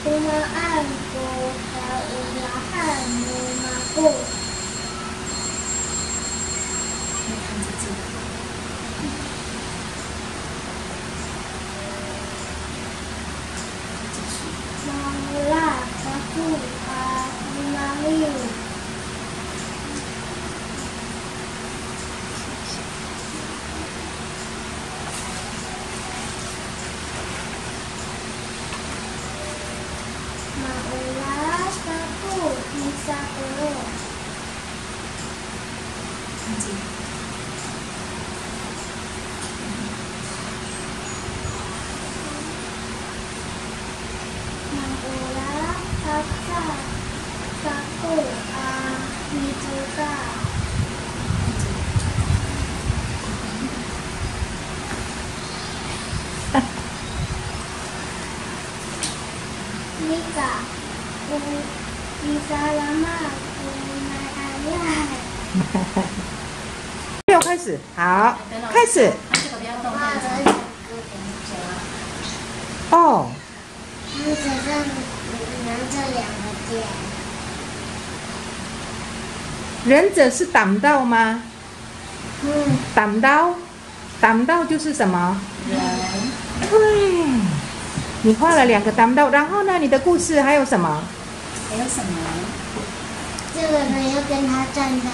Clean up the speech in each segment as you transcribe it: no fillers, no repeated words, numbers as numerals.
Kumaan ko sa ulahan lumago. Mawala sa kuha lumayo. Maulas aku bisa keluar. Maulas paksa aku dicoba. Nika, bisa lama punya ayah. 没有开始，好，开始。哦，日子上拿着2个剑。忍者是挡道吗？挡刀，挡道就是什么？人。对，你画了2个挡道，然后呢，你的故事还有什么？还有什么？这个人要跟他战斗。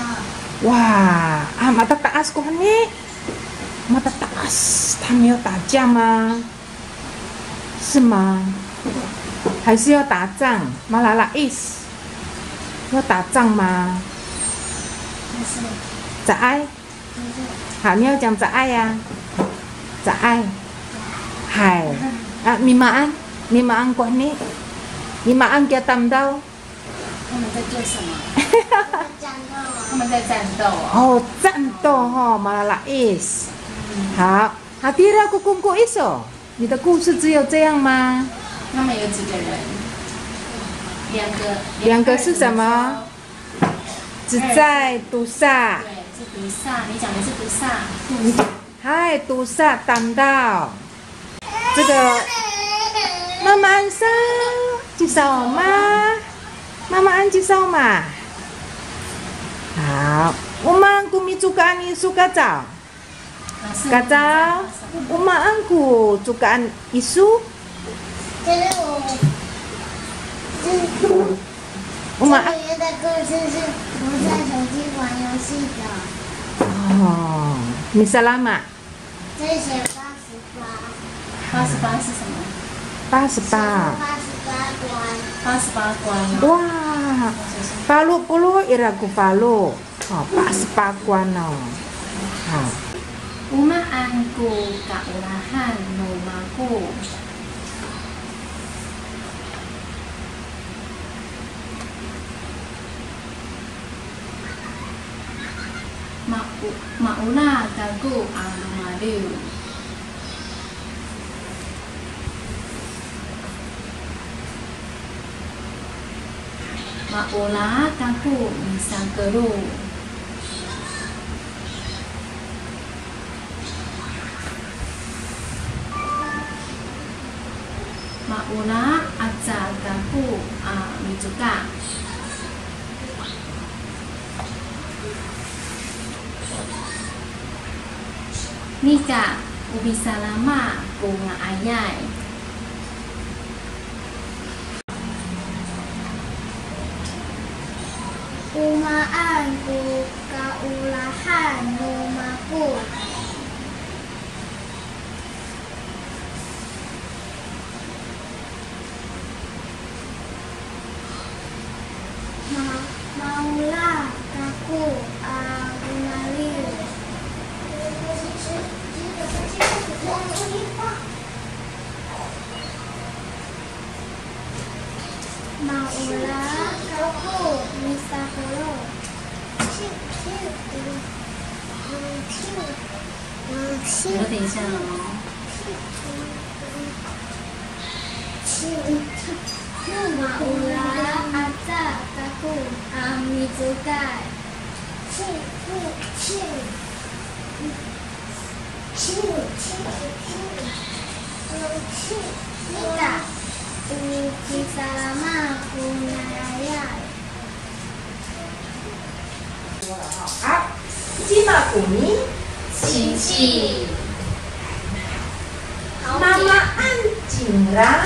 哇啊，马达达阿斯关呢？马达达斯，他没有打架吗？是吗？还是要打仗？马拉拉意思要打仗吗？不是，早安。不是。好，你要讲早安呀。早安。嗨。啊，你马安，你马安关呢？你马安给挡刀。他们在做什么？战斗啊！他们在战斗哦。哦，战斗哈，马拉拉意思。好，好，第二个公过一首。你的故事只有这样吗？他们有几个人？2个是什么？只在杜萨。对，是杜萨。你讲的是杜萨。嗨，杜萨挡道。这个妈妈安上介绍吗？妈妈安介绍嘛。好，Uma angku sukaan suka找。Kata Uma angku sukaan isu。这是Uma。这里面的故事是我在手机玩游戏的。哦，你Salama。这写88。88是什么？88。88关。哇，80 iraku palu. Oh, 88关哦。好。Umaanku kaurahan rumahku. Maula kagu alumadu. Maula kagu misangkeru. Maula aja kagu mizuka. Nika ubisa lama bunga ayai. Kumaanku kaulahan rumahku. Maulah kaku rumali. Maulah kaku bisa keluar. 有点像哦。Maulah aja kaku mizukai. Nika bisa 有你亲戚。妈妈安静啦，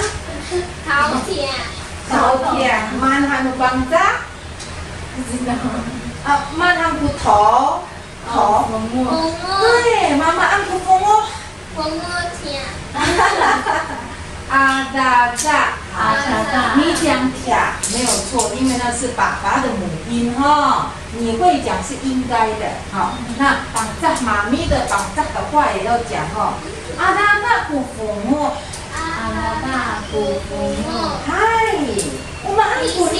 头痛。头痛，慢行有帮助。不知道。啊，慢行有头。头。对，妈妈按风哦。风痛。阿达达，阿达达你讲听没有错，因为那是爸爸的母音哈，你会讲是应该的。好，那绑扎妈咪的绑扎的话也要讲哈。阿达达不父母，阿达达不父母。嗨，我们按鼓励。